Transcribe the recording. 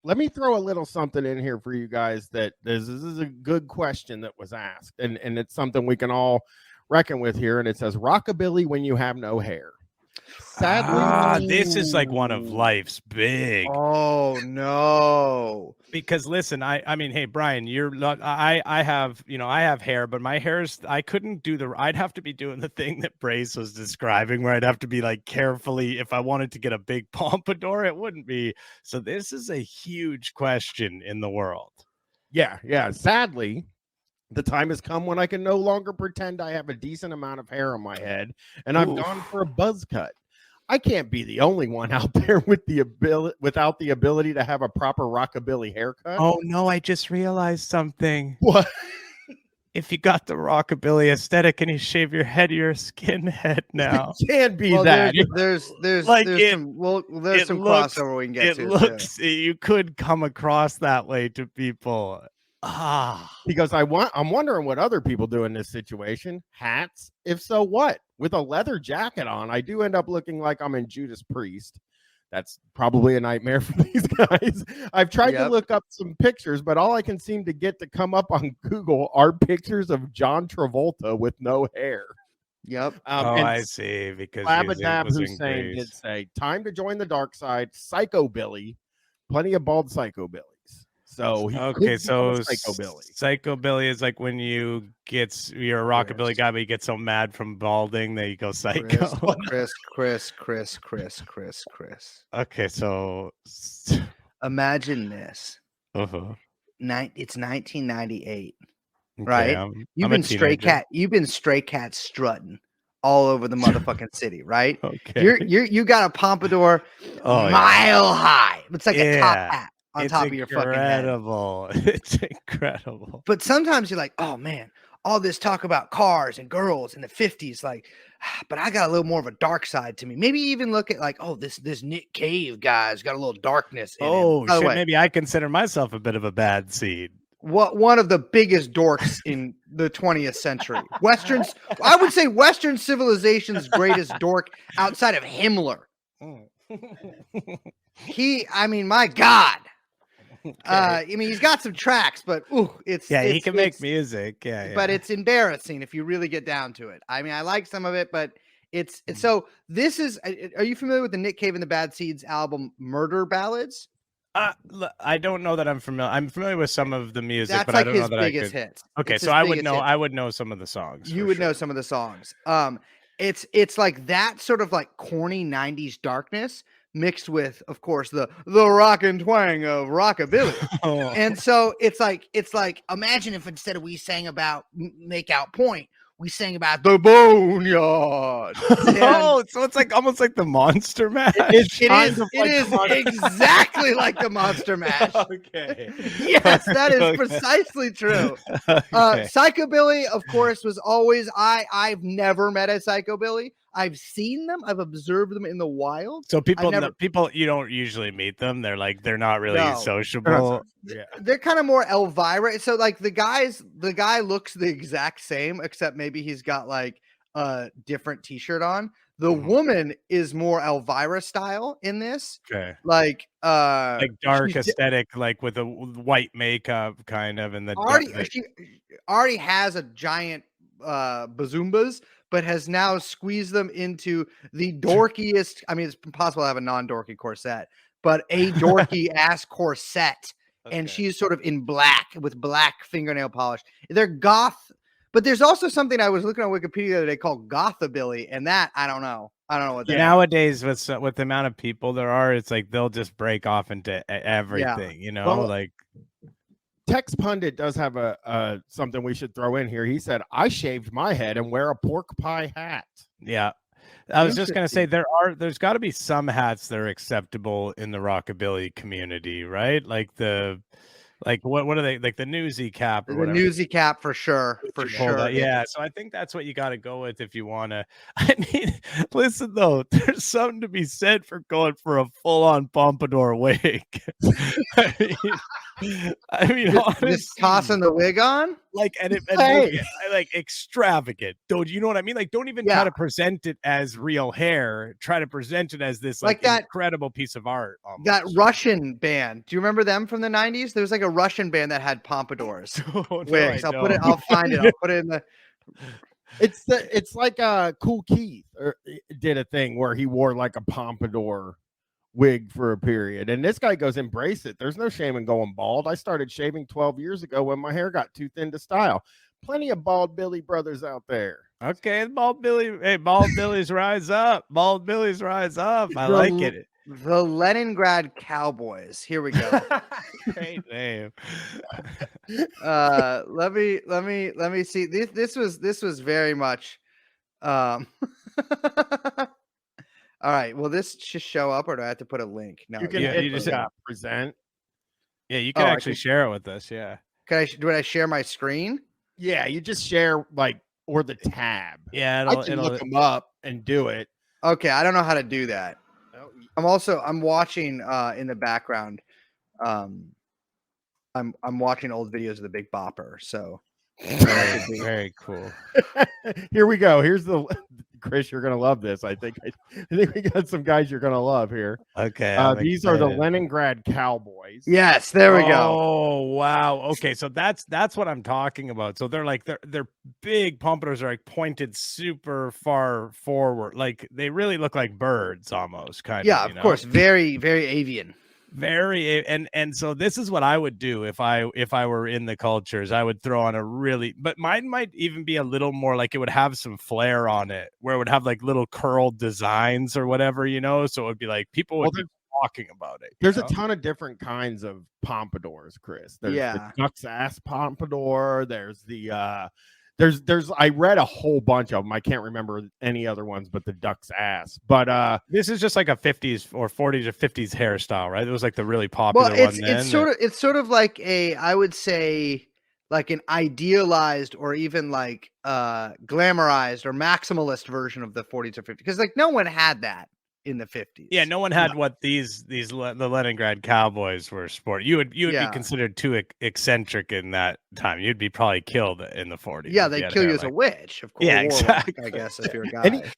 let me throw a little something in here for you guys. That this is a good question that was asked, and it's something we can all reckon with here. And it says, "Rockabilly when you have no hair." Sadly, This is like one of life's big. Oh no! Because listen, I mean, hey Brian, you're not. I have I have hair, but my hair's I couldn't do the. I'd have to be doing the thing that Brace was describing, where I'd have to be like carefully. If I wanted to get a big pompadour, it wouldn't be. So this is a huge question in the world. Yeah. Sadly, the time has come when I can no longer pretend I have a decent amount of hair on my head, and I've gone for a buzz cut. I can't be the only one out there with without the ability to have a proper rockabilly haircut. Oh no, I just realized something. What? If you got the rockabilly aesthetic and you shave your head, you're a skinhead now. It can't be that. There's like some crossover we can get to. It looks you could come across that way to people. Because I'm wondering what other people do in this situation. Hats? If so, what? With a leather jacket on, I do end up looking like I'm in Judas Priest. That's probably a nightmare for these guys. I've tried to look up some pictures, but all I can seem to get to come up on Google are pictures of John Travolta with no hair. Yep. I see. Because Abadab Hussein did say, "Time to join the dark side. Psychobilly, plenty of bald psychobillies." So psychobilly is like when you're a rockabilly guy, but you get so mad from balding that you go psycho. Chris. Okay, so imagine this. It's 1998, right? You've been stray cat strutting all over the motherfucking city, right? Okay. You got a pompadour mile high. It's like a top hat on top of your fucking head. It's incredible. But sometimes you're like, oh man, all this talk about cars and girls in the 50s, like, but I got a little more of a dark side to me. Maybe even look at like, oh, this Nick Cave guy's got a little darkness in him. Shit, maybe I consider myself a bit of a bad seed. One of the biggest dorks in the 20th century. I would say Western civilization's greatest dork outside of Himmler. My God. Okay. He's got some tracks, but he can make music. Yeah. But it's embarrassing if you really get down to it. I mean, I like some of it, but it's so this is. Are you familiar with the Nick Cave and the Bad Seeds album, Murder Ballads? I don't know that I'm familiar. I'm familiar with some of the music, but I don't know that biggest hits. Okay, so I would know. I would know some of the songs. You would know some of the songs. It's like that sort of like corny 90s darkness mixed with, of course, the rock and twang of rockabilly. And so it's like imagine if instead of we sang about Make Out Point, we sang about the Boneyard. So it's like almost like the Monster Mash. It is exactly like the Monster Mash. Okay. Yes, that is precisely true. Psychobilly, of course, was always I've never met a psychobilly. I've seen them. I've observed them in the wild. So people you don't usually meet them. They're not really sociable. They're kind of more Elvira. So like the guy looks the exact same, except maybe he's got like a different t-shirt on. The woman is more Elvira style in this. Okay. Like dark aesthetic, like with a white makeup kind of, and she already has a giant bazoombas, but has now squeezed them into the dorkiest. I mean, it's impossible to have a non-dorky corset, but a dorky ass corset. Okay. And she's sort of in black with black fingernail polish. They're goth, but there's also something I was looking on Wikipedia the other day called gothabilly, and that I don't know what that nowadays is. With the amount of people there are, it's like they'll just break off into everything, like. Tex Pundit does have a something we should throw in here. He said, "I shaved my head and wear a pork pie hat." Yeah, I was just gonna say there's got to be some hats that are acceptable in the rockabilly community, right? Like what are they, like the newsy cap? The newsy cap for sure. Yeah, so I think that's what you got to go with if you want to. I mean, listen though, there's something to be said for going for a full-on pompadour wig. I mean, I mean, Just honestly, tossing the wig on. like, and Hey. like extravagant. Don't you know what I mean? Like, don't even try Yeah. to present it as real hair. Try to present it as this Like like that- incredible piece of art. That almost. Russian band. Do you remember them from the 90s? There was like a Russian band that had pompadours. Oh, no, Wigs. I I'll don't. find it. I'll put it in the. It's like Cool Keith did a thing where he wore like a pompadour wig for a period, and this guy goes, embrace it. There's no shame in going bald. I started shaving 12 years ago when my hair got too thin to style. Plenty of bald Billy brothers out there. Okay, bald Billy. Hey, bald Billy's rise up. Bald Billy's rise up. I The like l- it. The Leningrad Cowboys. Here we go. Great name. Let me see. This was very much. All right. Will this just show up, or do I have to put a link? No. You can Yeah, hit you the, just- present. Yeah, you can I actually can- share it with us. Yeah. Do I share my screen? Yeah, you just share like or the tab. Yeah, I can look them up and do it. Okay, I don't know how to do that. I'm watching in the background. I'm watching old videos of the Big Bopper. So very cool. Here we go. Here's the Chris. You're gonna love this. I think we got some guys you're gonna love here. Okay. These are the Leningrad Cowboys. yes, there we go. Oh wow. Okay, so that's what I'm talking about. So they're like they're big pompadours are like pointed super far forward. Like they really look like birds almost, kind Yeah, of. of course. Very, very avian. Very and so this is what I would do if I were in the cultures. I would throw on a really, but mine might even be a little more like it would have some flair on it, where it would have like little curled designs or whatever, so it would be like people would be talking about it. There's a ton of different kinds of pompadours, Chris. There's the duck's ass pompadour. There's the there's I read a whole bunch of them. I can't remember any other ones but the duck's ass. But this is just like a 50s or 40s or 50s hairstyle, right? It was like the really popular Well, one then. it's sort of like I would say like an idealized or even like glamorized or maximalist version of the 40s or 50s, because like no one had that in the 50s. Yeah, no one had what the Leningrad Cowboys were sporting. You would be considered too eccentric in that time. You'd be probably killed in the 40s. Yeah, they kill you as a witch, of course. Yeah, exactly. I guess if you're a guy.